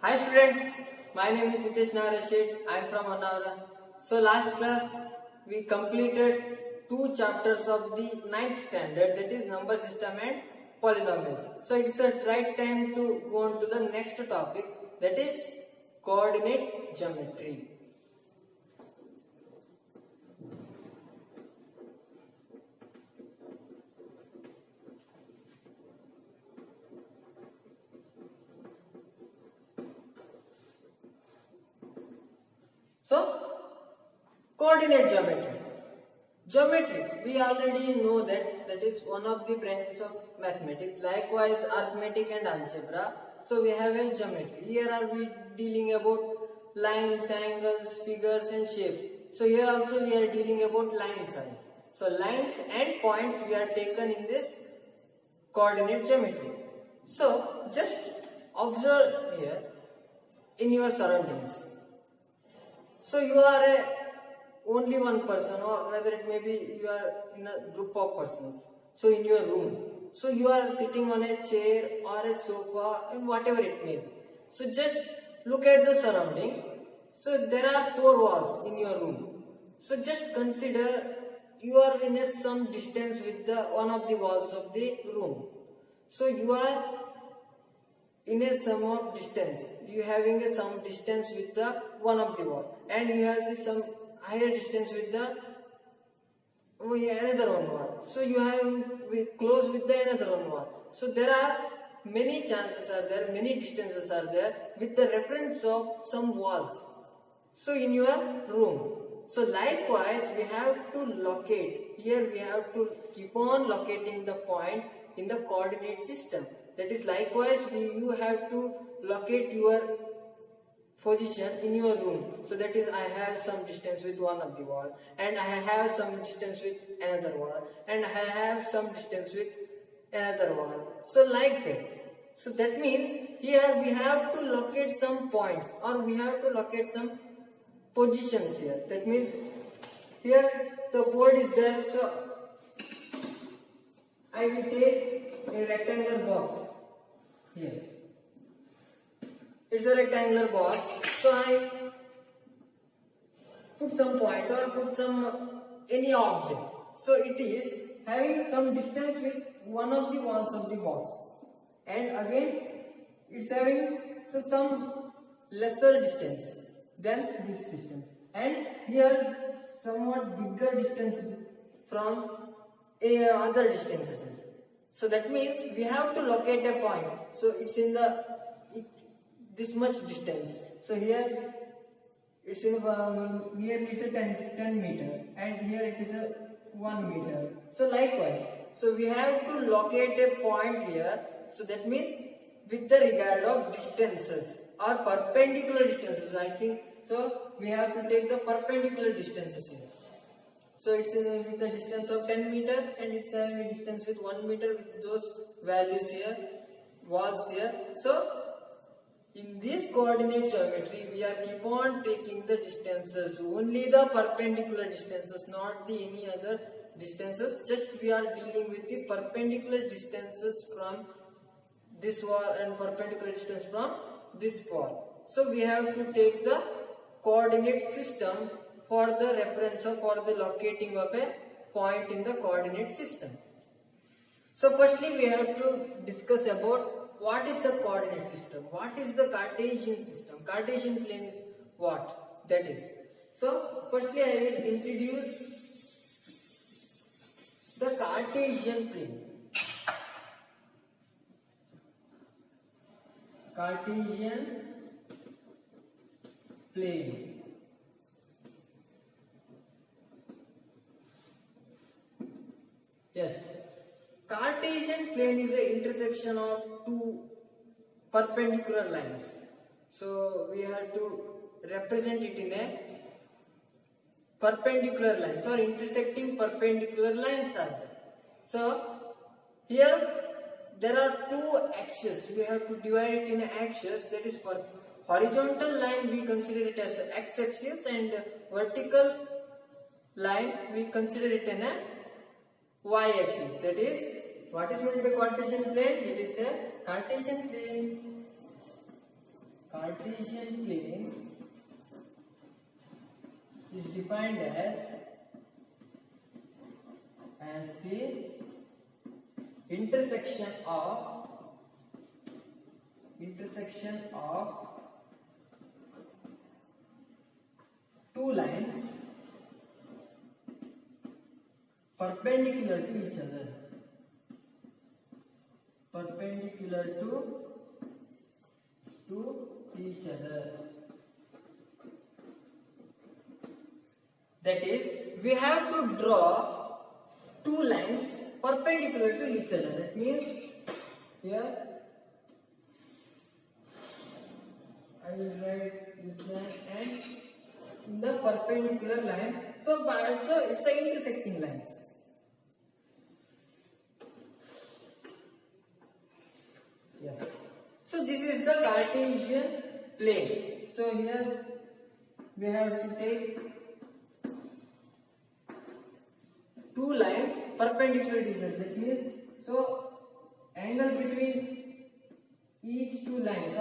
Hi students, my name is Nitesh Narashid. I am from Anavara. So last class we completed two chapters of the ninth standard, that is number system and polynomials. So it's the right time to go on to the next topic, that is coordinate geometry. So, coordinate geometry. Geometry, we already know that is one of the branches of mathematics. Likewise, arithmetic and algebra. So, we have a geometry. Here are we dealing about lines, angles, figures and shapes. So, here also we are dealing about lines. So, lines and points we are taken in this coordinate geometry. So, just observe here in your surroundings. So you are only one person, or whether it may be you are in a group of persons. So in your room, so you are sitting on a chair or a sofa and whatever it may be. So just look at the surrounding. So there are 4 walls in your room. So just consider you are in some distance with the one of the walls of the room. So you are in a sum of distance, you having a some distance with the one of the wall, and you have this some higher distance with the another one wall. So you have close with the another one wall. So there are many chances are there, many distances are there with the reference of some walls. So in your room. So likewise we have to locate. Here we have to keep on locating the point in the coordinate system. That is likewise you have to locate your position in your room. So that is I have some distance with one of the wall, and I have some distance with another wall, and I have some distance with another wall. So like that. So that means here we have to locate some points, or we have to locate some positions here. That means here the board is there. So I will take a rectangular box here. It's a rectangular box. So I put some point or put some any object. So it is having some distance with one of the walls of the box, and again it's having some lesser distance than this distance, and here somewhat bigger distance from other distances. So that means we have to locate a point. So it's in this much distance. So here it's in here it's a 10 meter, and here it is a 1 meter. So likewise, so we have to locate a point here. So that means with the regard of distances or perpendicular distances, I think. So we have to take the perpendicular distances here. So it's with the distance of 10 meter, and it's having a distance with 1 meter with those values here, walls here. So in this coordinate geometry, we are keep on taking the distances, only the perpendicular distances, not the any other distances. Just we are dealing with the perpendicular distances from this wall and perpendicular distance from this wall. So we have to take the coordinate system for the reference or for the locating of a point in the coordinate system. So firstly we have to discuss about what is the coordinate system, what is the Cartesian system. Cartesian plane is what that is. So firstly I will introduce the Cartesian plane. Cartesian plane. Yes, Cartesian plane is the intersection of two perpendicular lines. So we have to represent it in a perpendicular lines, or intersecting perpendicular lines are there. So here there are two axes. We have to divide it in axes. That is, for horizontal line we consider it as x-axis, and vertical line we consider it in a y-axis. That is, what is meant by Cartesian plane? It is a Cartesian plane Cartesian plane is defined as the intersection of two lines perpendicular to each other. Perpendicular to each other. That is, we have to draw two lines perpendicular to each other. That means here I will write this line and the perpendicular line. So it's a intersecting lines. Yes. So this is the Cartesian plane. So here we have to take two lines perpendicular to each other. That means, so angle between each two lines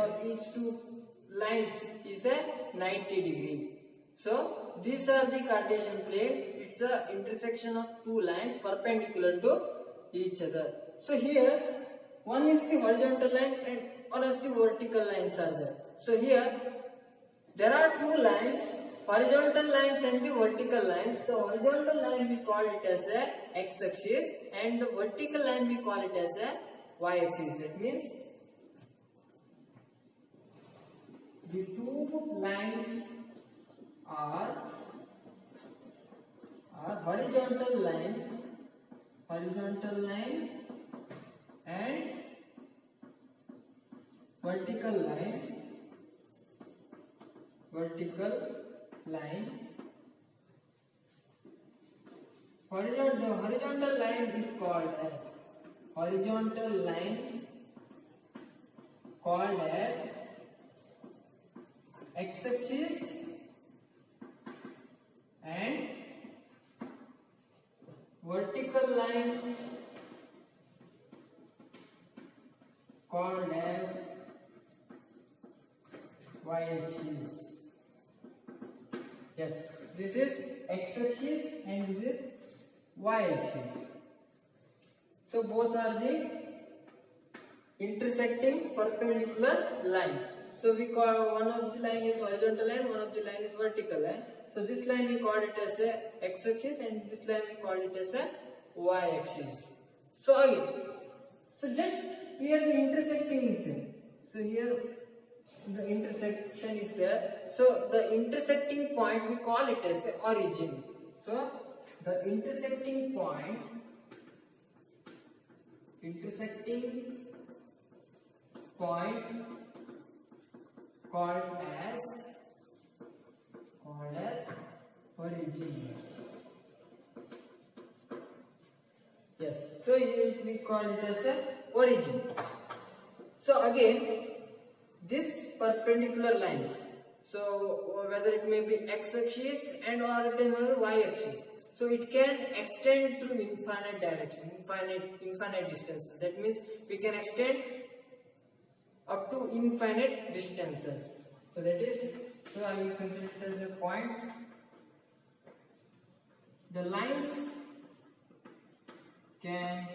is a 90 degree. So these are the Cartesian plane. It's a intersection of two lines perpendicular to each other. So here one is the horizontal line and one is the vertical lines are there. So here there are two lines, horizontal lines and the vertical lines. The horizontal line we call it as a x-axis and the vertical line we call it as a y-axis. That means the two lines are horizontal line and vertical line. The horizontal line is called as x-axis and vertical line called as y-axis. Yes, this is x-axis and this is y-axis. So both are the intersecting perpendicular lines. So we call one of the line is horizontal line, one of the line is vertical line. So this line we call it as a x-axis and this line we call it as a y-axis. So again, so just here the intersecting is there. So here the intersection is there. So the intersecting point we call it as a origin. So the intersecting point called as origin. Yes, so here we call it as a origin. So again, this perpendicular lines, so whether it may be x-axis and or it may be y-axis, so it can extend through infinite direction, infinite distances. That means we can extend up to infinite distances. So that is, so I will consider it as a points. The lines can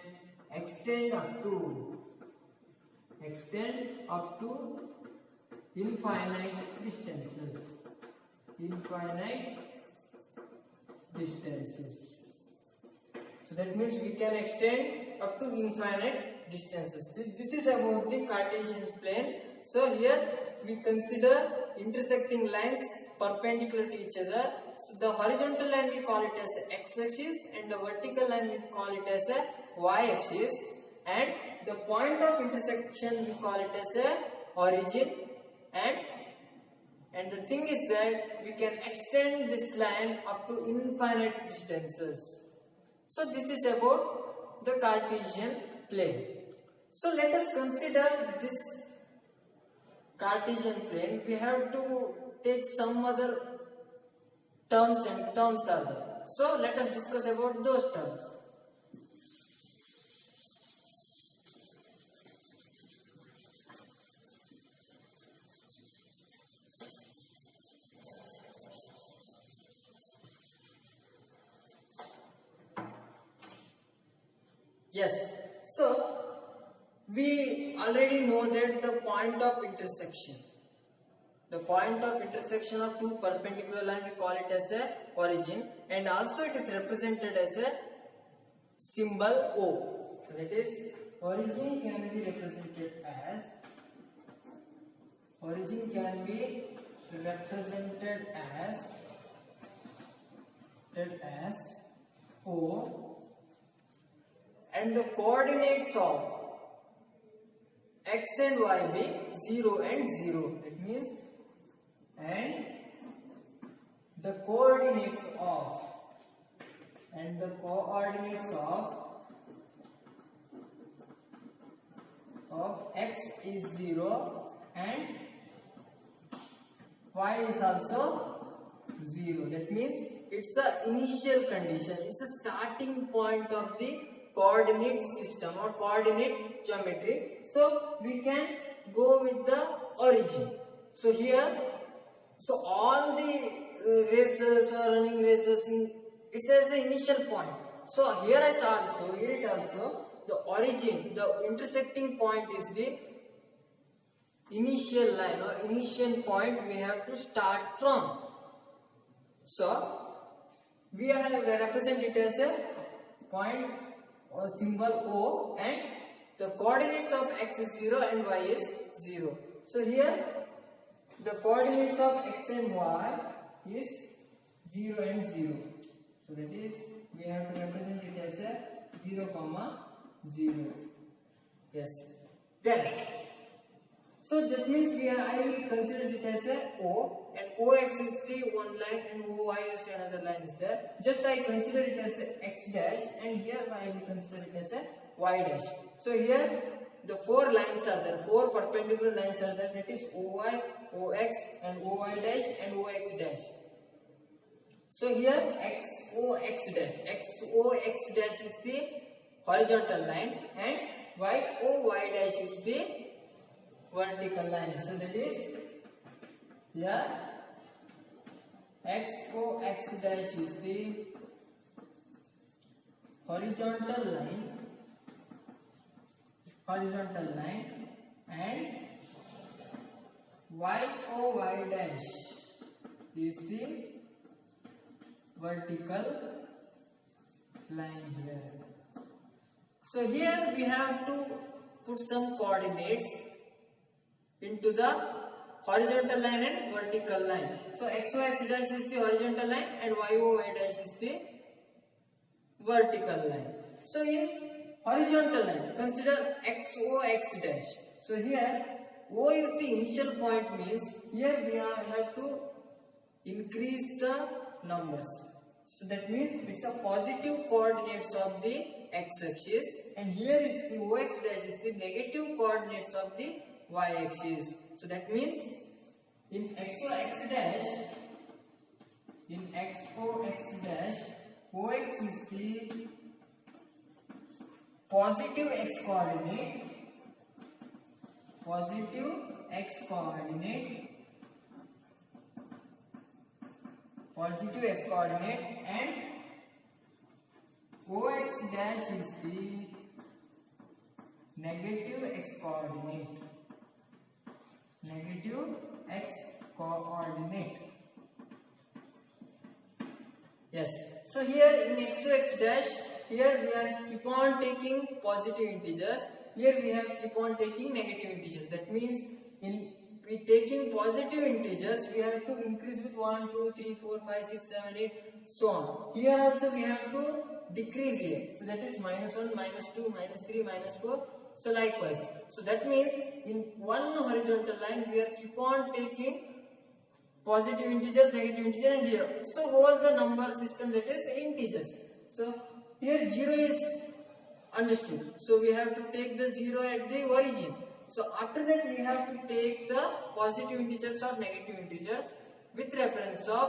extend up to infinite distances. So that means we can extend up to infinite distances. This is about the Cartesian plane. So here we consider intersecting lines perpendicular to each other. So the horizontal line we call it as x-axis and the vertical line we call it as a y-axis, and the point of intersection we call it as a origin, and the thing is that we can extend this line up to infinite distances. So this is about the Cartesian plane. So let us consider this Cartesian plane. We have to take some other terms and terms are there. So let us discuss about those terms. Yes. So we already know that the point of intersection. The point of intersection of two perpendicular lines, we call it as a origin, and also it is represented as a symbol O. That is, origin can be represented as O, and the coordinates of x and y be 0 and 0. It means, and the coordinates of x is 0 and y is also 0. That means it's a initial condition, it's a starting point of the coordinate system or coordinate geometry. So we can go with the origin. So here, so all the races or running races, it says the initial point. So here it also the origin, the intersecting point is the initial line or initial point we have to start from. So we represent it as a point or symbol O, and the coordinates of x is 0 and y is 0. So here the coordinates of x and y is 0 and 0. So that is, we have to represent it as a 0, 0. Yes. Then, so that means I will consider it as a O, and OX is the one line and OY is another line is there. Just I consider it as a x dash, and here I will consider it as a y dash. So here the four lines are there, four perpendicular lines are there, that is OY, OX and OY dash and OX dash. So here XOX dash is the horizontal line and YOY dash is the vertical line. So that is here XOX dash is the horizontal line and YOY dash is the vertical line here. So here we have to put some coordinates into the horizontal line and vertical line. So XOX dash is the horizontal line and YOY dash is the vertical line. So in horizontal line, consider XOX dash. So here O is the initial point, means here we have to increase the numbers. So that means it's a positive coordinates of the x-axis, and here is the OX dash is the negative coordinates of the y-axis. So that means in XOX dash, OX is the positive x coordinate, and OX dash is the negative x coordinate. Yes. So here in XOX dash, here we are keep on taking positive integers. Here we have keep on taking negative integers. That means in we taking positive integers, we have to increase with 1, 2, 3, 4, 5, 6, 7, 8, so on. Here also we have to decrease here. So that is -1, -2, -3, -4. So likewise. So that means in one horizontal line we are keep on taking positive integers, negative integers and 0. So whole the number system, that is integers. So here 0 is understood. So we have to take the 0 at the origin. So after that we have to take the positive integers or negative integers with reference of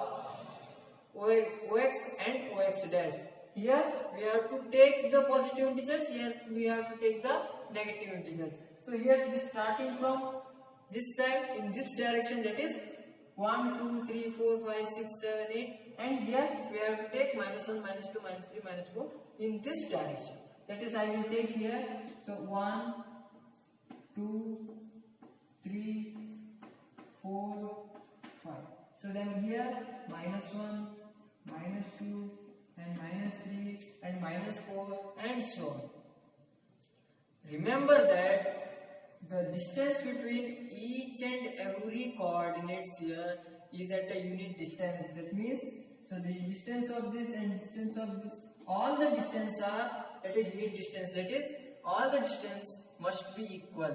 OX and OX dash. Here we have to take the positive integers, here we have to take the negative integers. So here it is starting from this side in this direction, that is 1, 2, 3, 4, 5, 6, 7, 8, and here we have to take -1, -2, -3, -4 in this direction. that is I will take here. So 1, 2, 3, 4, 5. So then here -1, -2 and -3 and -4 and so on. Remember that the distance between each and every coordinates here is at a unit distance. That means, so the distance of this and distance of this, all the distance are at a unit distance. That is, all the distance must be equal.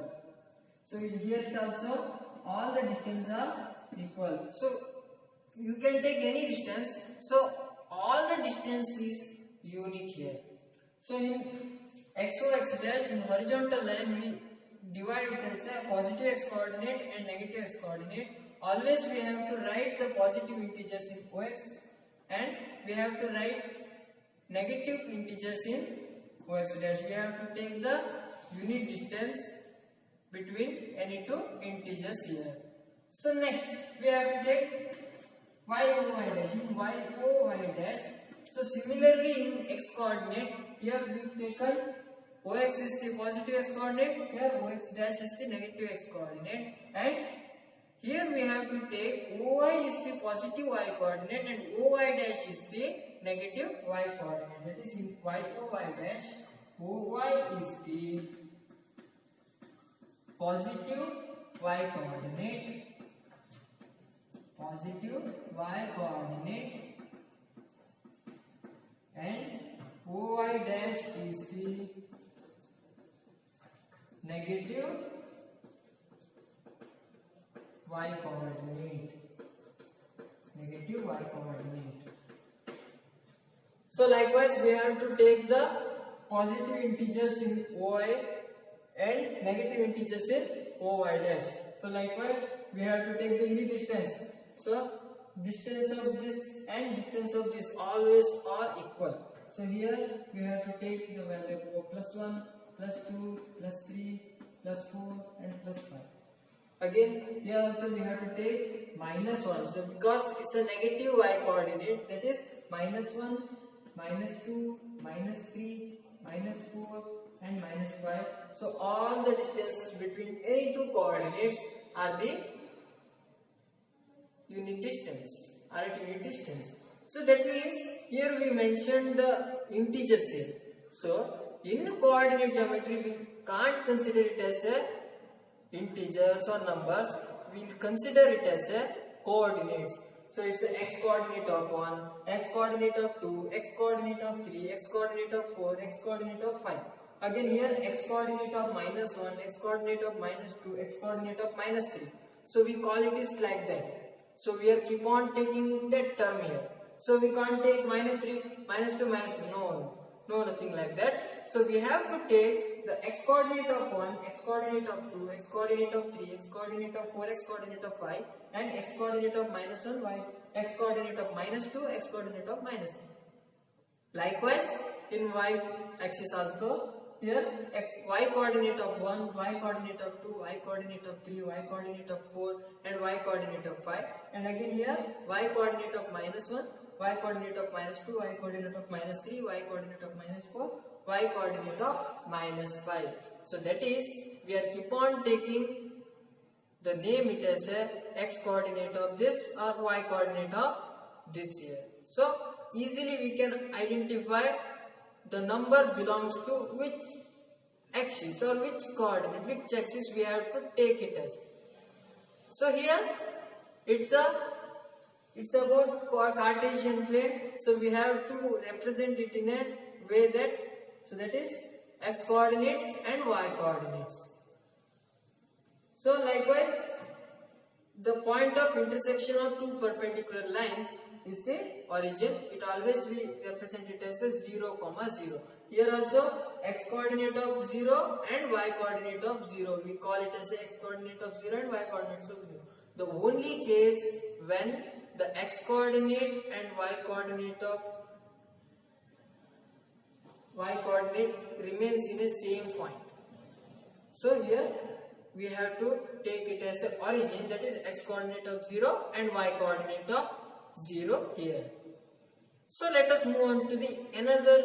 So here it also, all the distance are equal. So you can take any distance. So all the distance is unique here. So in x o x dash, in horizontal line we divide it as a positive x coordinate and negative x coordinate. Always we have to write the positive integers in ox and we have to write negative integers in ox dash. We have to take the unit distance between any two integers here. So next we have to take y o y dash. In y o y dash, so similarly in x coordinate, here we have taken ox is the positive x coordinate, here ox dash is the negative x coordinate, and here we have to take oy is the positive y coordinate and oy dash is the negative y coordinate. That is in y o y dash, oy is the positive y coordinate, and oy dash is the negative y coordinate. So likewise we have to take the positive integers in oy and negative integers in oy dash. So likewise we have to take the unit distance. So distance of this and distance of this always are equal. So here we have to take the value of +1, +2, +3, +4 and +5. Again here also we have to take -1. So because it's a negative y coordinate, that is -1, -2, -3, -4 and -5. So all the distances between any two coordinates are the unit distance, are at unit distance. So that means here we mentioned the integers here. So in coordinate geometry we can't consider it as a integers or numbers. We'll consider it as a coordinates. So it's the x coordinate of 1, x coordinate of 2, x coordinate of 3, x coordinate of 4, x coordinate of 5. Again here x coordinate of -1, x coordinate of -2, x coordinate of -3. So we call it is like that. So we are keep on taking that term here. So we can't take -3, -2, -1. No, nothing like that. So we have to take the x coordinate of 1, x coordinate of 2, x coordinate of 3, x coordinate of 4, x coordinate of 5 and x coordinate of -1, y, x coordinate of -2, x coordinate of -3. Likewise in y axis also, here y coordinate of 1, y coordinate of 2, y coordinate of 3, y coordinate of 4 and y coordinate of 5. And again here y coordinate of -1, y coordinate of -2, y coordinate of -3, y coordinate of -4, y coordinate of -5. So that is, we are keep on taking the name it as a x coordinate of this or y coordinate of this here. So easily we can identify the number belongs to which axis or which coordinate, which axis we have to take it as. So here it's about Cartesian plane. So we have to represent it in a way that, so that is x coordinates and y coordinates. So likewise the point of intersection of two perpendicular lines is the origin. It always we represent it as a 0, 0. Here also x coordinate of 0 and y coordinate of 0. We call it as a x coordinate of 0 and y coordinate of 0. The only case when the x coordinate and y coordinate remains in the same point. So here we have to take it as the origin, that is x coordinate of 0 and y coordinate of 0 here. So let us move on to the another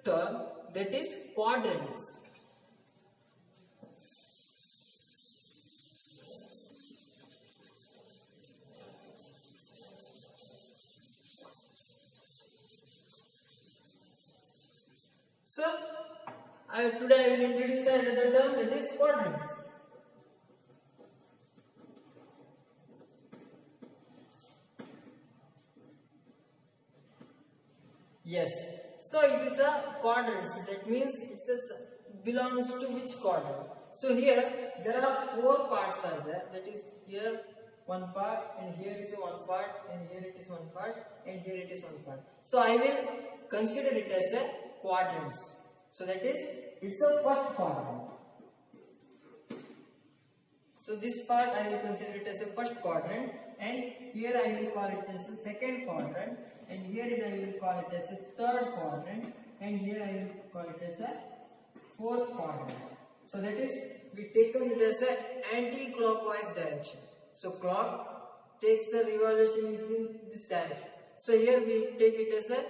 term, that is quadrants. So today I will introduce another term, that is quadrants. Yes, so it is a quadrants, that means it belongs to which quadrant. So here there are 4 parts are there, that is here one part, and here is one part, and here it is one part, and here it is one part. So I will consider it as a quadrants. So that is, it's a first quadrant. So this part I will consider it as a first quadrant, and here I will call it as a second quadrant, and here I will call it as a third quadrant, and here I will call it as a fourth quadrant. So that is, we taken it as a anti-clockwise direction. So clock takes the revolution in this direction. So here we take it as a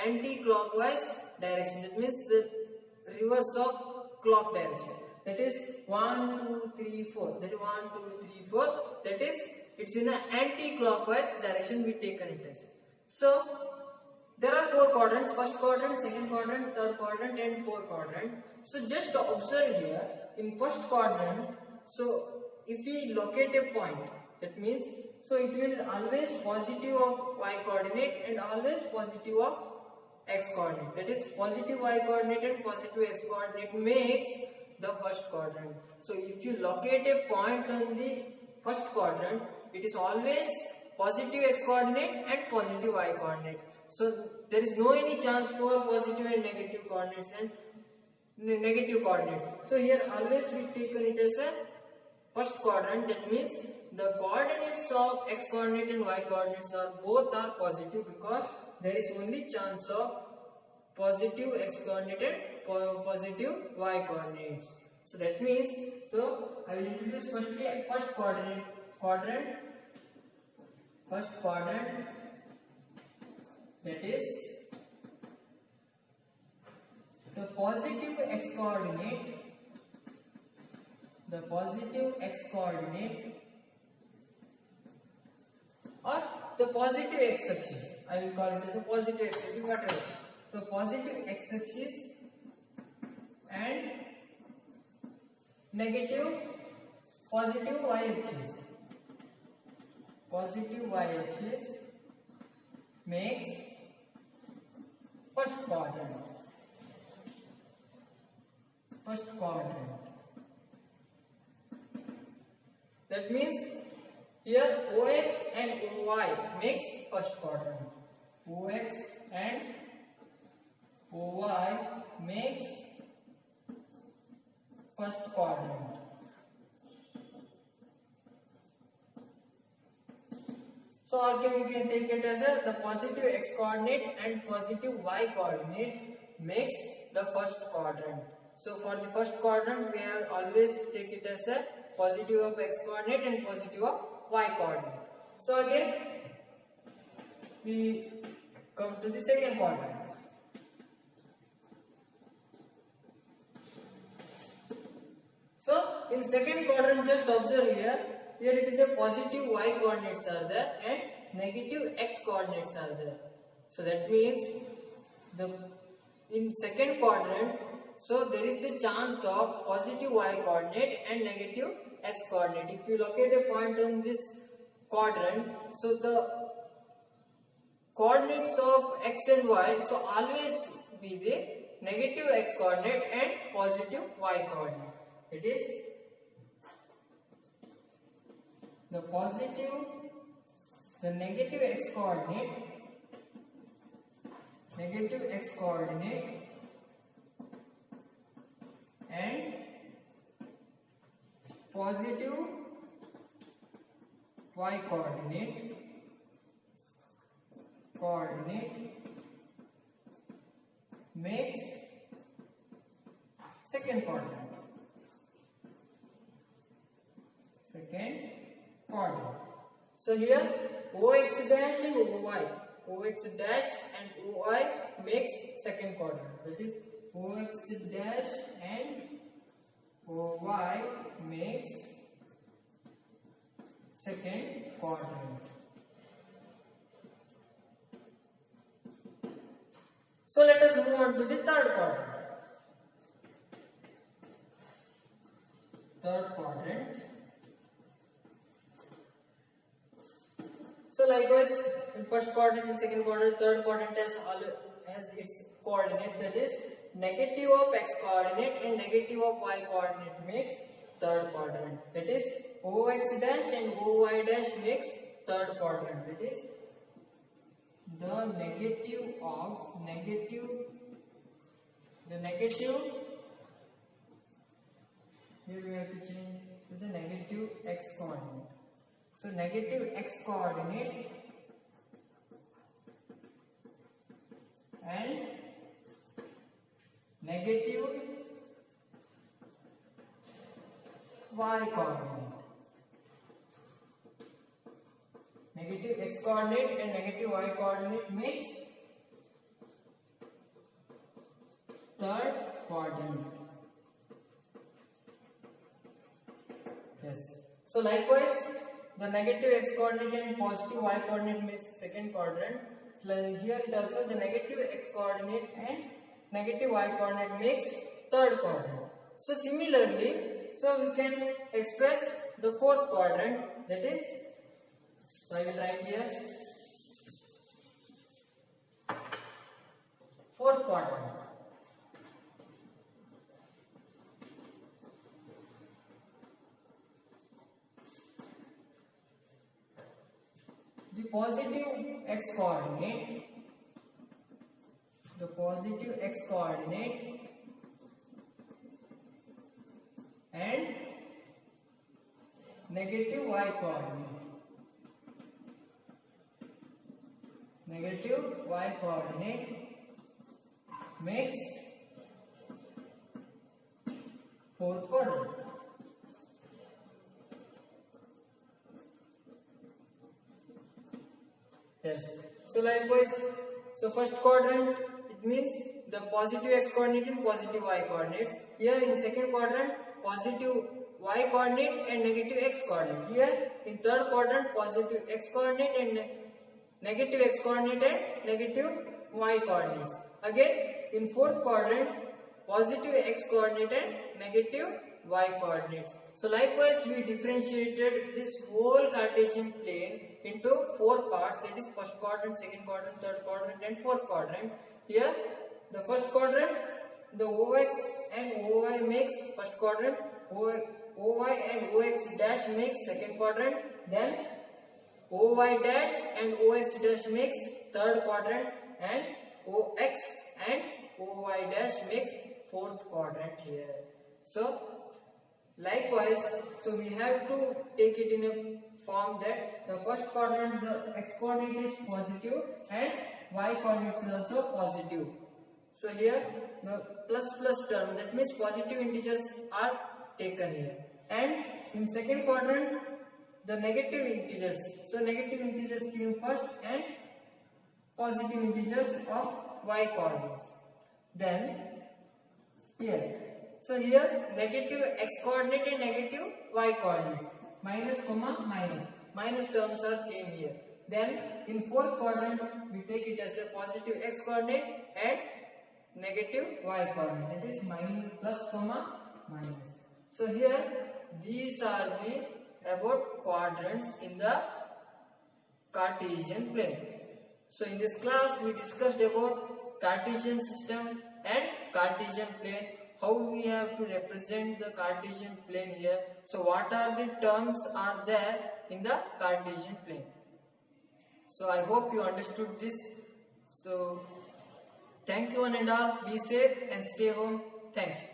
anti-clockwise direction. That means the reverse of clock direction. That is 1, 2, 3, 4. That is 1, 2, 3, 4. That is, it's in an anti-clockwise direction we taken it as. So there are 4 quadrants: first quadrant, second quadrant, third quadrant, and fourth quadrant. So just observe here in first quadrant. So if we locate a point, that means so it will always positive of y coordinate and always positive of x coordinate. That is, positive y coordinate and positive x coordinate makes the first quadrant. So if you locate a point on the first quadrant, it is always positive x coordinate and positive y coordinate. So there is no any chance for positive and negative coordinates and negative coordinates. So here always we taken it as a first quadrant. That means the coordinates of x coordinate and y coordinates are both are positive, because there is only chance of positive x coordinate and positive y coordinates. So that means, so I will introduce firstly first quadrant. First quadrant, that is the positive x coordinate, or the positive x axis. I will call it as the positive x axis, whatever. The positive x axis and negative positive y axis. Positive y axis makes first quadrant. That means here OX and OY makes first quadrant. OX and OY makes first quadrant. So again we can take it as the positive x coordinate and positive y coordinate makes the first quadrant. So for the first quadrant we have always take it as a positive of x coordinate and positive of y coordinate. So again we come to the second quadrant. So in second quadrant, just observe here. Here it is a positive y coordinates are there and negative x coordinates are there. So that means in second quadrant, so there is a chance of positive y coordinate and negative x coordinate. If you locate a point on this quadrant, so the coordinates of x and y, so always be the negative x coordinate and positive y coordinate. It is the negative x coordinate and positive y coordinate makes second quadrant. So here OX dash and OX dash and OI makes second quadrant. That is OX dash and OY makes second quadrant. So let us move on to the third quadrant. Third quadrant. So likewise, in first quadrant, in second quadrant, third quadrant has its coordinates, that is negative of x coordinate and negative of y coordinate makes third quadrant. That is OX dash and OY dash makes third quadrant. That is the negative here we have to change to the negative x coordinate. So negative x coordinate and negative y coordinate. Negative x coordinate and negative y coordinate makes third quadrant. Yes. So likewise, the negative x coordinate and positive y coordinate makes second quadrant. So here it also the negative x coordinate and negative y coordinate makes third quadrant. So similarly, so we can express the fourth quadrant, that is, so I will write here fourth quadrant. The positive x coordinate and negative y coordinate makes fourth quadrant. Yes. So likewise, so first quadrant, it means the positive x coordinate and positive y coordinates. Here in second quadrant, positive y coordinate and negative x coordinate. Here in third quadrant, positive x coordinate and negative x coordinate and negative y coordinates. Again in fourth quadrant, positive x coordinate and negative y coordinates. So likewise, we differentiated this whole Cartesian plane into four parts, that is first quadrant, second quadrant, third quadrant and fourth quadrant. Here the first quadrant, the OX and OY makes first quadrant, OY and OX dash makes second quadrant, then OY dash and OX dash makes third quadrant, and OX and OY dash makes fourth quadrant here. So likewise, so we have to take it in a form that the first quadrant, the x coordinate is positive and y coordinate is also positive. So here the plus term, that means positive integers are taken here. And in second quadrant, the negative integers. So negative integers came first and positive integers of y coordinates. Then here. So here negative x coordinate and negative y coordinates. Minus comma minus. Minus terms are came here. Then in fourth quadrant we take it as a positive x coordinate and negative y coordinate. That is minus plus comma minus. So here these are the about quadrants in the Cartesian plane. So in this class we discussed about Cartesian system and Cartesian plane, how we have to represent the Cartesian plane here. So what are the terms are there in the Cartesian plane. So I hope you understood this. So thank you one and all. Be safe and stay home. Thank you.